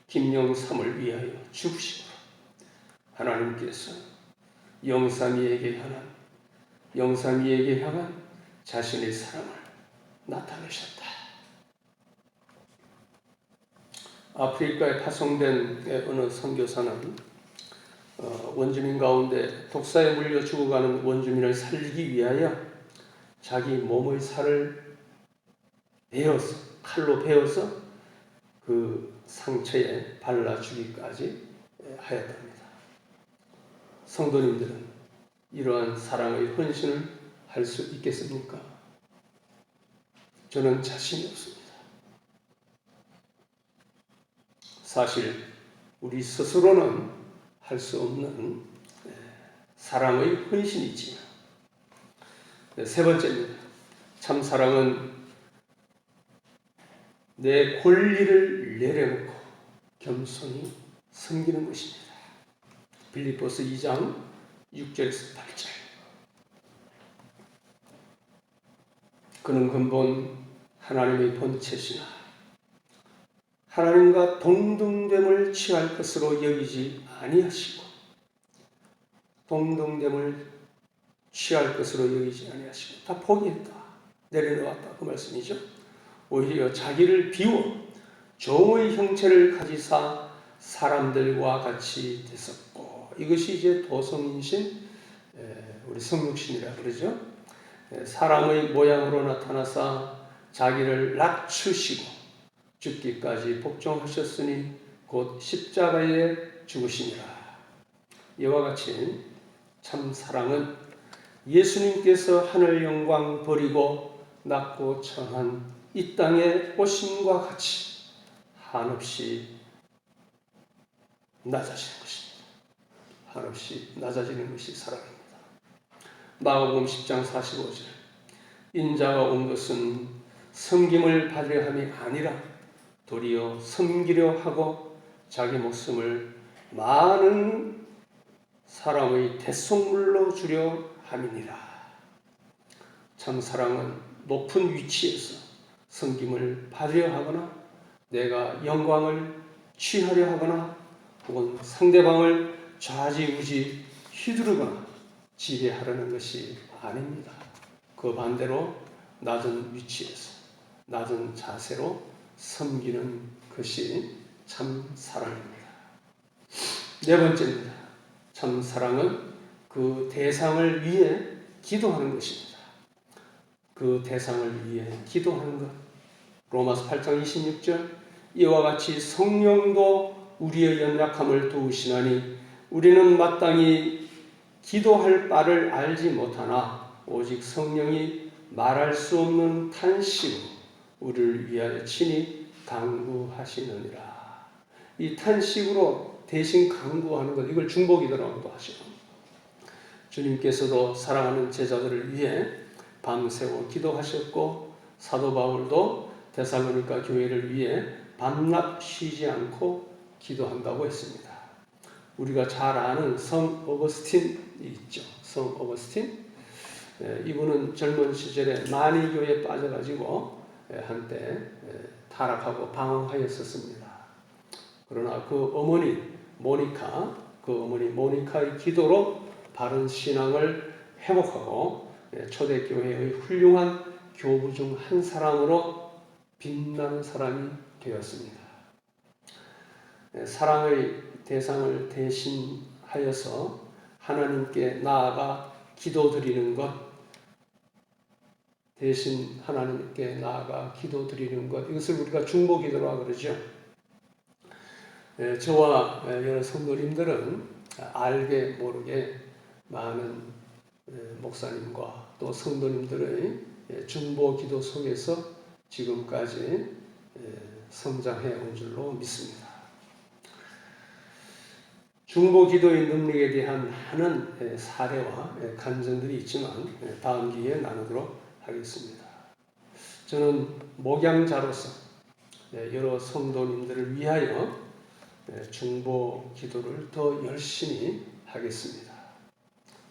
김영삼을 위하여 죽으심으로 하나님께서 영삼이에게 향한 자신의 사랑을 나타내셨다. 아프리카에 파송된 어느 선교사는 원주민 가운데 독사에 물려 죽어가는 원주민을 살리기 위하여 자기 몸의 살을 칼로 베어서 그 상처에 발라주기까지 하였답니다. 성도님들은 이러한 사랑의 헌신을 할 수 있겠습니까? 저는 자신이 없습니다. 사실 우리 스스로는 할 수 없는 사랑의 헌신이지만, 세 번째입니다. 참 사랑은 내 권리를 내려놓고 겸손히 섬기는 것입니다. 빌립보서 2장 6절에서 8절 그는 근본 하나님의 본체시나 하나님과 동등됨을 취할 것으로 여기지 아니하시고, 다 포기했다, 내려놓았다 그 말씀이죠. 오히려 자기를 비워 종의 형체를 가지사 사람들과 같이 되었고, 이것이 이제 도성인신 우리 성육신이라 그러죠. 사람의 모양으로 나타나사 자기를 낮추시고 죽기까지 복종하셨으니 곧 십자가에 죽으시니라. 이와 같이 참 사랑은 예수님께서 하늘 영광 버리고 낮고 천한 이 땅에 오심과 같이 한없이 낮아지는 것입니다. 한없이 낮아지는 것이 사랑입니다. 마가복음 10장 45절 인자가 온 것은 섬김을 받으려 함이 아니라 도리어 섬기려 하고 자기 목숨을 많은 사람의 대속물로 주려 함이니라. 참 사랑은 높은 위치에서 섬김을 받으려 하거나 내가 영광을 취하려 하거나 혹은 상대방을 좌지우지 휘두르거나 지배하려는 것이 아닙니다. 그 반대로 낮은 위치에서 낮은 자세로 섬기는 것이 참 사랑입니다. 네 번째입니다. 참 사랑은 그 대상을 위해 기도하는 것입니다. 그 대상을 위해 기도하는 것. 로마서 8장 26절 이와 같이 성령도 우리의 연약함을 도우시나니 우리는 마땅히 기도할 바를 알지 못하나 오직 성령이 말할 수 없는 탄식으로 우리를 위하여 친히 간구하시느니라. 이 탄식으로 대신 간구하는 것, 이걸 중보기도라고도 하죠. 주님께서도 사랑하는 제자들을 위해 밤새워 기도하셨고 사도 바울도 데살로니가 교회를 위해 밤낮 쉬지 않고 기도한다고 했습니다. 우리가 잘 아는 성 어거스틴이 있죠. 성 어거스틴. 이분은 젊은 시절에 만이교에 빠져가지고 한때 타락하고 방황하였었습니다. 그러나 그 어머니 모니카의 기도로 바른 신앙을 회복하고 초대교회의 훌륭한 교부 중 한 사람으로 빛나는 사람이 되었습니다. 사랑의 대상을 대신하여서 하나님께 나아가 기도드리는 것, 대신 하나님께 나아가 기도드리는 것, 이것을 우리가 중보기도라고 그러죠. 저와 여러 성도님들은 알게 모르게 많은 목사님과 또 성도님들의 중보기도 속에서 지금까지 성장해 온 줄로 믿습니다. 중보기도의 능력에 대한 많은 사례와 간증들이 있지만 다음 기회에 나누도록 하겠습니다. 저는 목양자로서 여러 성도님들을 위하여 중보기도를 더 열심히 하겠습니다.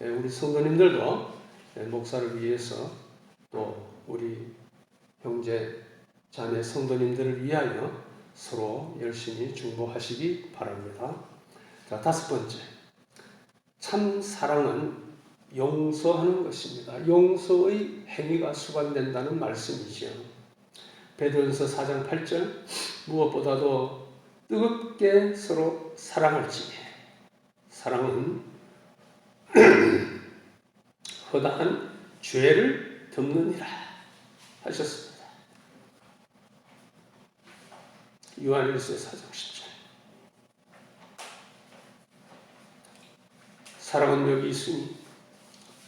우리 성도님들도 목사를 위해서 또 우리 형제 자매 성도님들을 위하여 서로 열심히 중보하시기 바랍니다. 자, 다섯 번째, 참 사랑은 용서하는 것입니다. 용서의 행위가 수반된다는 말씀이죠. 베드로전서 4장 8절 무엇보다도 뜨겁게 서로 사랑할지니 사랑은 허다한 죄를 덮느니라 하셨습니다. 요한일서 4장 10절. 사랑은 여기 있으니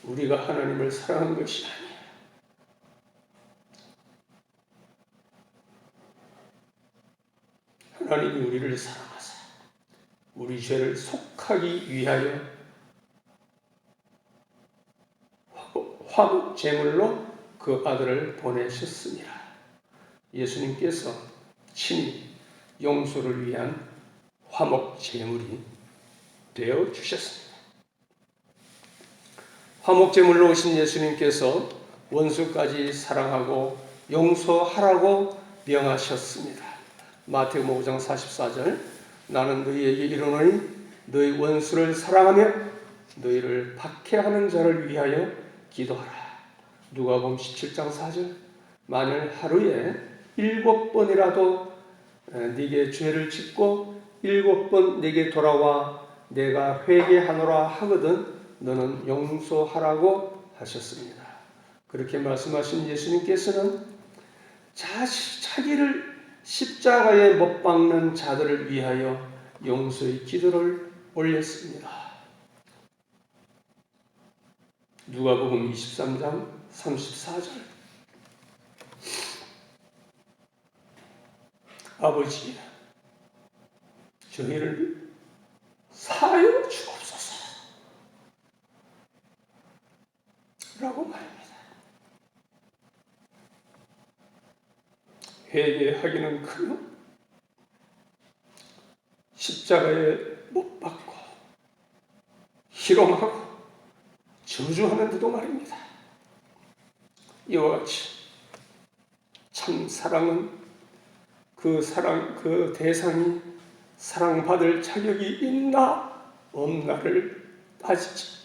우리가 하나님을 사랑한 것이 아니에요. 하나님이 우리를 사랑하사 우리 죄를 속하기 위하여 화목 제물로 그 아들을 보내셨으니라. 예수님께서 친히 용서를 위한 화목 제물이 되어 주셨습니다. 화목 제물로 오신 예수님께서 원수까지 사랑하고 용서하라고 명하셨습니다. 마태복음 5장 44절 나는 너희에게 이르노니 너희 원수를 사랑하며 너희를 박해하는 자를 위하여 기도하라. 누가복음 17장 4절 만일 하루에 7번이라도 네게 죄를 짓고 7번 네게 돌아와 내가 회개하노라 하거든 너는 용서하라고 하셨습니다. 그렇게 말씀하신 예수님께서는 자기를 십자가에 못 박는 자들을 위하여 용서의 기도를 올렸습니다. 누가복음 23장 34절 아버지 저희를 사하여 주옵소서 라고 말합니다. 회개하기는 커녕 십자가에 못 박고 희롱하고 저주하는데도 말입니다. 이와 같이 참 사랑은 그 대상이 사랑받을 자격이 있나 없나를 따지지.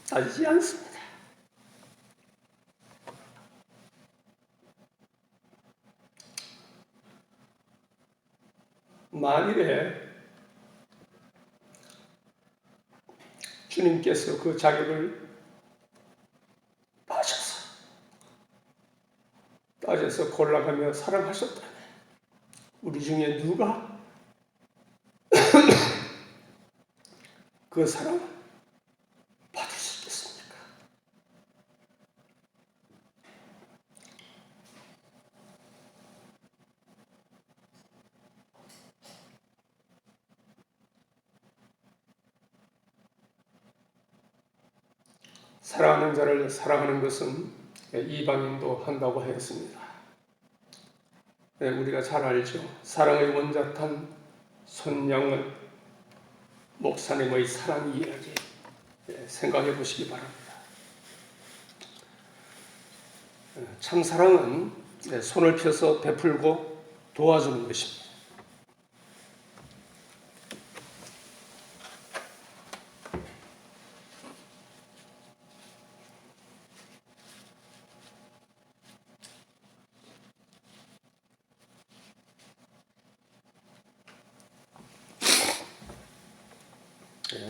따지지 않습니다. 만일에 주님께서 그 자격을 따져서 골라가며 사랑하셨다면 우리 중에 누가 그 사랑을 받을 수 있겠습니까? 사랑하는 자를 사랑하는 것은 이방인도 한다고 하였습니다. 우리가 잘 알죠. 사랑의 원작한 손양은 목사님의 사랑 이야기 생각해 보시기 바랍니다. 참 사랑은 손을 펴서 베풀고 도와주는 것입니다.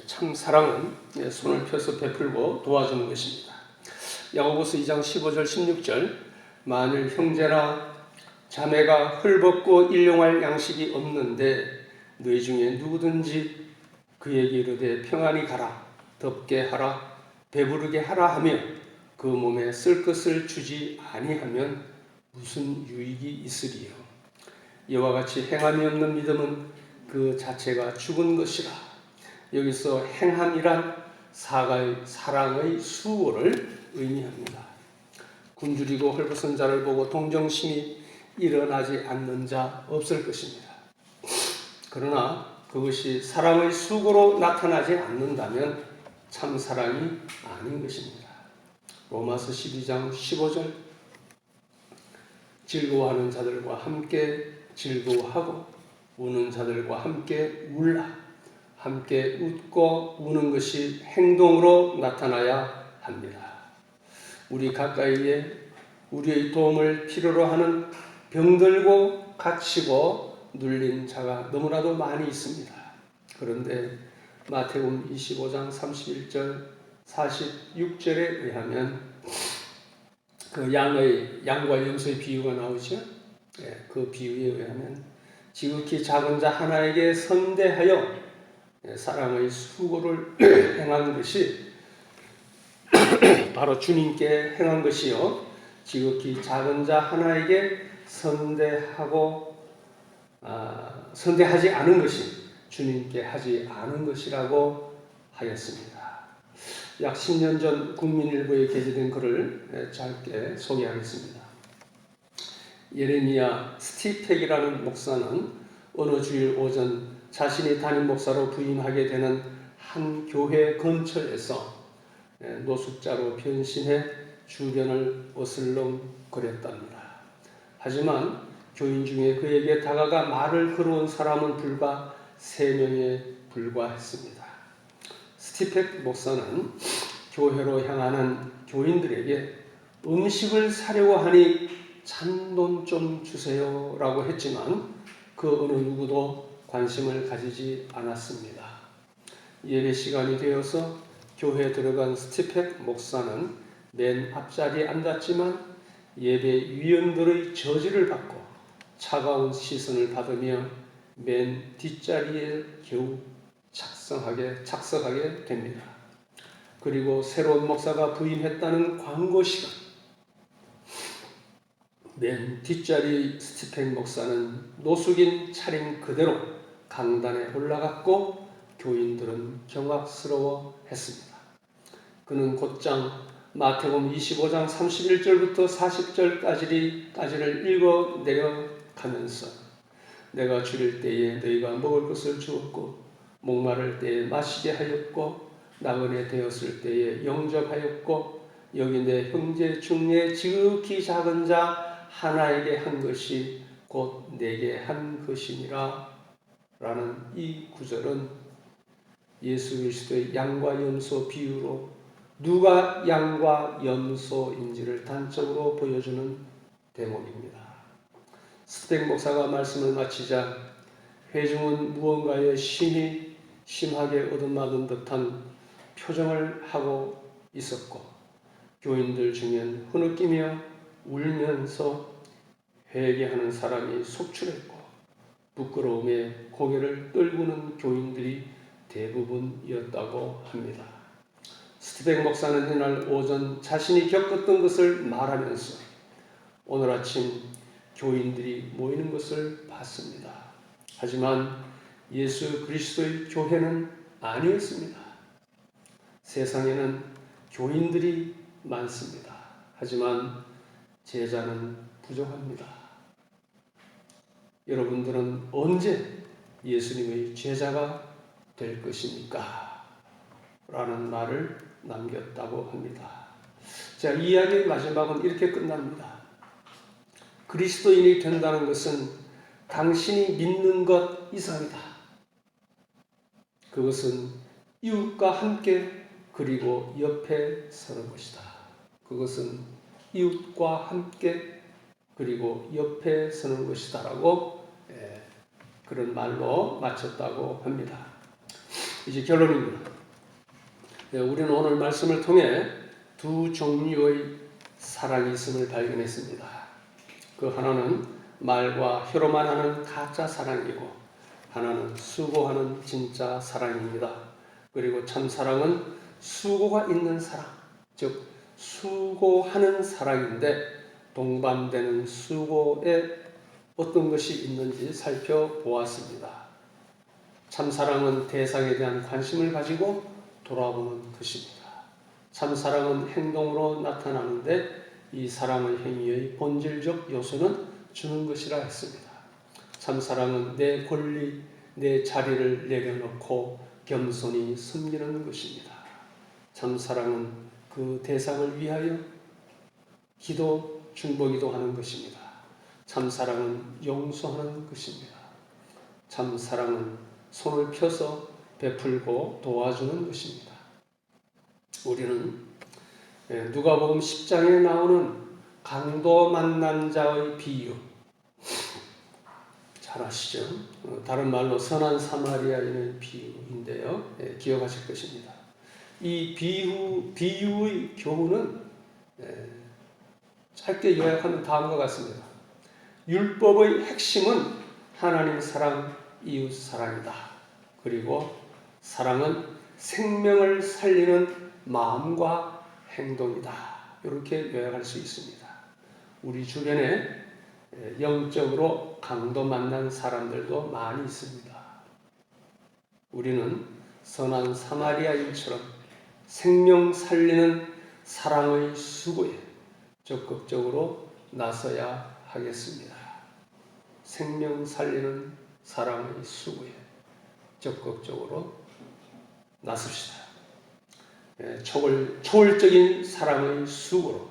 참 사랑은 손을 펴서 베풀고 도와주는 것입니다. 야고보서 2장 15절 16절 만일 형제나 자매가 헐벗고 일용할 양식이 없는데 너희 중에 누구든지 그에게 이르되 평안히 가라 덥게 하라 배부르게 하라 하며 그 몸에 쓸 것을 주지 아니하면 무슨 유익이 있으리요. 이와 같이 행함이 없는 믿음은 그 자체가 죽은 것이라. 여기서 행함이란 사랑의 수고를 의미합니다. 굶주리고 헐벗은 자를 보고 동정심이 일어나지 않는 자 없을 것입니다. 그러나 그것이 사랑의 수고로 나타나지 않는다면 참 사랑이 아닌 것입니다. 로마서 12장 15절 즐거워하는 자들과 함께 즐거워하고 우는 자들과 함께 울라. 함께 웃고 우는 것이 행동으로 나타나야 합니다. 우리 가까이에 우리의 도움을 필요로 하는 병들고 갇히고 눌린 자가 너무나도 많이 있습니다. 그런데 마태복음 25장 31절 46절에 의하면 그 양과 염소의 비유가 나오죠. 그 비유에 의하면 지극히 작은 자 하나에게 선대하여 사랑의 수고를 행한 것이 바로 주님께 행한 것이요 지극히 작은 자 하나에게 선대하지 않은 것이 주님께 하지 않은 것이라고 하였습니다. 약 10년 전 국민일보에 게재된 글을 짧게 소개하겠습니다. 예레미야 스티펙이라는 목사는 어느 주일 오전 자신이 담임 목사로 부임하게 되는 한 교회 근처에서 노숙자로 변신해 주변을 어슬렁거렸답니다. 하지만 교인 중에 그에게 다가가 말을 걸어온 사람은 불과 3명에 불과했습니다. 스티펙 목사는 교회로 향하는 교인들에게 음식을 사려고 하니 잔돈 좀 주세요 라고 했지만 그 어느 누구도 관심을 가지지 않았습니다. 예배 시간이 되어서 교회에 들어간 스티펙 목사는 맨 앞자리에 앉았지만 예배 위원들의 저지를 받고 차가운 시선을 받으며 맨 뒷자리에 겨우 착석하게 됩니다. 그리고 새로운 목사가 부임했다는 광고 시간, 맨 뒷자리 스티펙 목사는 노숙인 차림 그대로 강단에 올라갔고 교인들은 경악스러워했습니다. 그는 곧장 마태복음 25장 31절부터 40절까지를 읽어 내려가면서 내가 줄일 때에 너희가 먹을 것을 주었고 목마를 때에 마시게 하였고 나그네 되었을 때에 영접하였고 여기 내 형제 중에 지극히 작은 자 하나에게 한 것이 곧 내게 한 것이니라 라는 이 구절은 예수 그리스도의 양과 염소 비유로 누가 양과 염소인지를 단적으로 보여주는 대목입니다. 스택 목사가 말씀을 마치자 회중은 무언가에 심하게 얻어맞은 듯한 표정을 하고 있었고 교인들 중엔 흐느끼며 울면서 회개하는 사람이 속출했고 부끄러움에 고개를 떨구는 교인들이 대부분이었다고 합니다. 스티븐 목사는 이날 오전 자신이 겪었던 것을 말하면서 오늘 아침 교인들이 모이는 것을 봤습니다. 하지만 예수 그리스도의 교회는 아니었습니다. 세상에는 교인들이 많습니다. 하지만 제자는 부족합니다. 여러분들은 언제 예수님의 제자가 될 것입니까? 라는 말을 남겼다고 합니다. 자, 이 이야기의 마지막은 이렇게 끝납니다. 그리스도인이 된다는 것은 당신이 믿는 것 이상이다. 그것은 이웃과 함께 그리고 옆에 서는 것이다. 그것은 이웃과 함께 그리고 옆에 서는 것이다 라고 그런 말로 마쳤다고 합니다. 이제 결론입니다. 우리는 오늘 말씀을 통해 두 종류의 사랑이 있음을 발견했습니다. 그 하나는 말과 혀로만 하는 가짜 사랑이고 하나는 수고하는 진짜 사랑입니다. 그리고 참 사랑은 수고가 있는 사랑, 즉 수고하는 사랑인데 동반되는 수고에 어떤 것이 있는지 살펴보았습니다. 참사랑은 대상에 대한 관심을 가지고 돌아보는 것입니다. 참사랑은 행동으로 나타나는데 이 사랑의 행위의 본질적 요소는 주는 것이라 했습니다. 참사랑은 내 권리, 내 자리를 내려놓고 겸손히 섬기는 것입니다. 참사랑은 그 대상을 위하여 중보기도 하는 것입니다. 참사랑은 용서하는 것입니다. 참사랑은 손을 펴서 베풀고 도와주는 것입니다. 우리는 누가복음 10장에 나오는 강도 만난 자의 비유 잘 아시죠? 다른 말로 선한 사마리아인의 비유인데요. 기억하실 것입니다. 이 비유의 교훈은 짧게 요약하면 다음과 같습니다. 율법의 핵심은 하나님 사랑, 이웃 사랑이다. 그리고 사랑은 생명을 살리는 마음과 행동이다. 이렇게 요약할 수 있습니다. 우리 주변에 영적으로 강도 만난 사람들도 많이 있습니다. 우리는 선한 사마리아인처럼 생명 살리는 사랑의 수고에 적극적으로 나서야 하겠습니다. 생명 살리는 사랑의 수고에 적극적으로 나섭시다. 초월적인 사랑의 수고로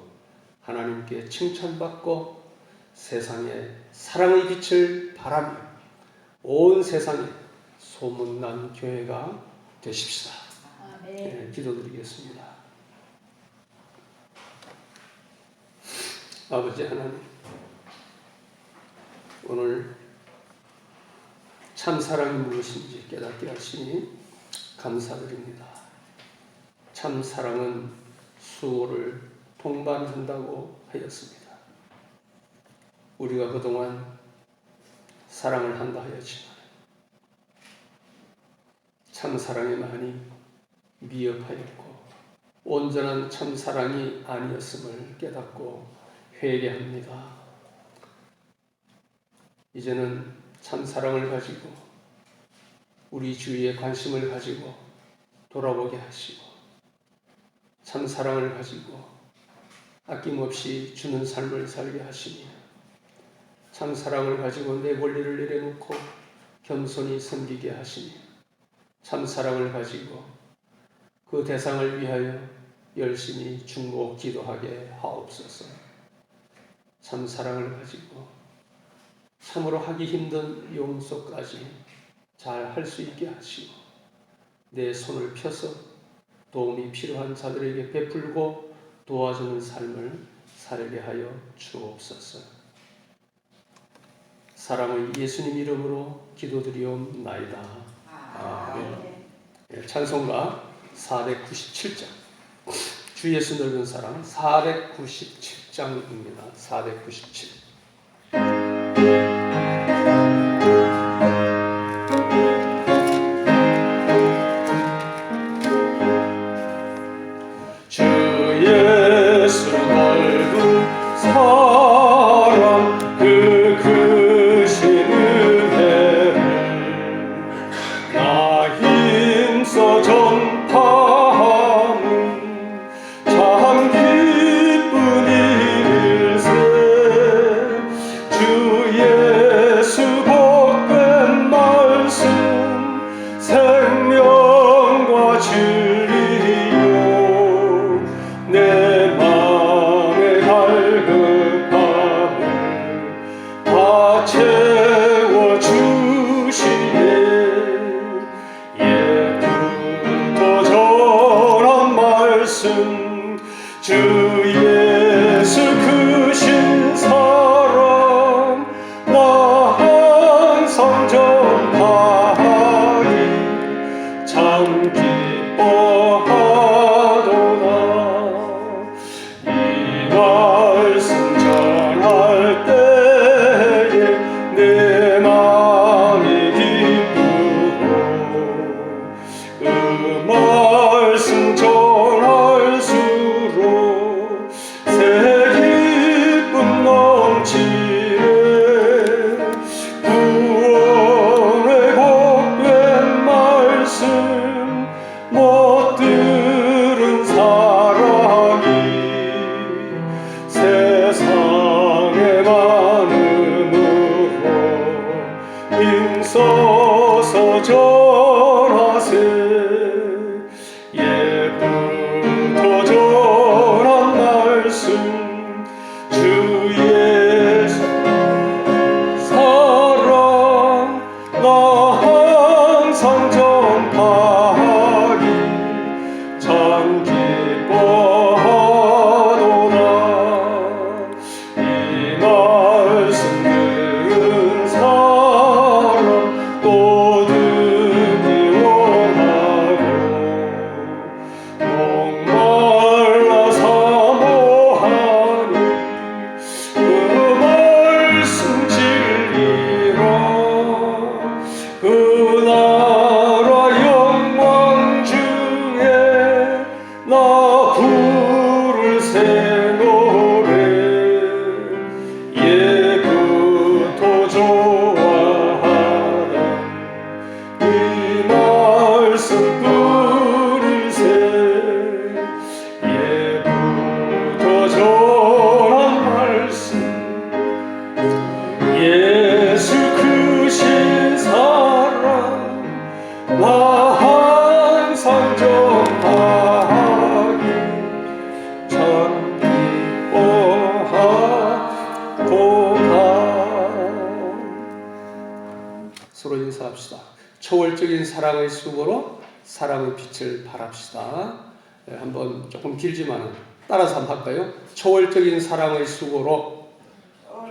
하나님께 칭찬받고 세상에 사랑의 빛을 발하며 온 세상에 소문난 교회가 되십시다. 기도드리겠습니다. 아버지 하나님, 오늘 참 사랑이 무엇인지 깨닫게 하시니 감사드립니다. 참 사랑은 수고를 동반한다고 하였습니다. 우리가 그동안 사랑을 한다 하였지만 참 사랑에 많이 미흡하였고 온전한 참 사랑이 아니었음을 깨닫고 회개합니다. 이제는 참 사랑을 가지고 우리 주위에 관심을 가지고 돌아보게 하시고 참 사랑을 가지고 아낌없이 주는 삶을 살게 하시니 참 사랑을 가지고 내 권리를 내려놓고 겸손히 섬기게 하시니 참 사랑을 가지고 그 대상을 위하여 열심히 중보 기도하게 하옵소서. 참 사랑을 가지고 참으로 하기 힘든 용서까지 잘 할 수 있게 하시고 내 손을 펴서 도움이 필요한 자들에게 베풀고 도와주는 삶을 살게 하여 주옵소서. 사랑의 예수님 이름으로 기도드리옵나이다. 아멘. 찬송가 497장 주 예수 넓은 사랑 497장입니다. 497. 주 예수 넓은 사랑 그 크신 은혜를 나 힘써 전파함은 참 기쁜 일일세. 주 예수 복된 말씀 생명과 진리요 내 맘의 갈급함을 다 채워주시네. 예부터 전한 말씀 주 예수 크신 사랑 나 항상 전하니 참 기뻐하도다. 이 말씀 전할 때에 내 마음이 기쁘고 그 말씀 전할수록 새 기쁨 넘치네. 구원의 복된 말씀 못 들은 사람이 세상의 많음으로 힘써서 전하세. 예부터 전한 말씀 주 예수 사랑 나 항상 전파하기 참 기뻐하도다. 이 말씀 들은 사람 또 듣기 원하고 목말라 사모하니 그 말씀 진리라. 그 나라 영광 중에 나 부를 새 노래 예부터 좋아하던 이 말씀 부르세. 예부터 전한 말씀 예수 크신 사랑 나 항상 전하기 참 기뻐하도다. 서로 인사합시다. 초월적인 사랑의 수고로 사랑의 빛을 발합시다. 네, 한번 조금 길지만 따라서 한번 할까요? 초월적인 사랑의 수고로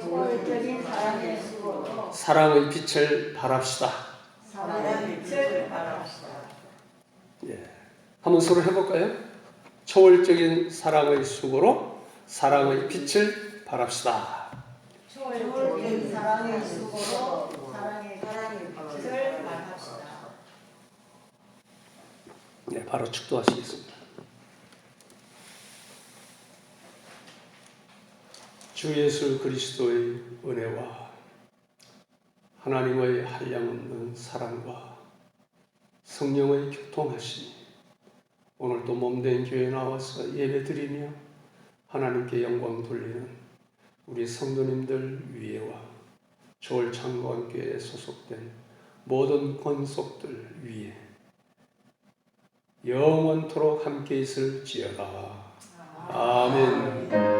초월적인 사랑의 수고로 사랑의 빛을 발합시다. 사랑의 빛을 발합시다. 예. 한번 서로 해볼까요? 초월적인 사랑의 수고로 사랑의 빛을 발합시다. 초월적인 사랑의 수고로 사랑의 빛을 발합시다. 네, 바로 축도하시겠습니다. 주 예수 그리스도의 은혜와 하나님의 한량없는 사랑과 성령의 교통하심이 오늘도 몸된 교회에 나와서 예배드리며 하나님께 영광 돌리는 우리 성도님들 위에와 조울창건교회에 소속된 모든 권속들 위에 영원토록 함께 있을지어다. 아멘.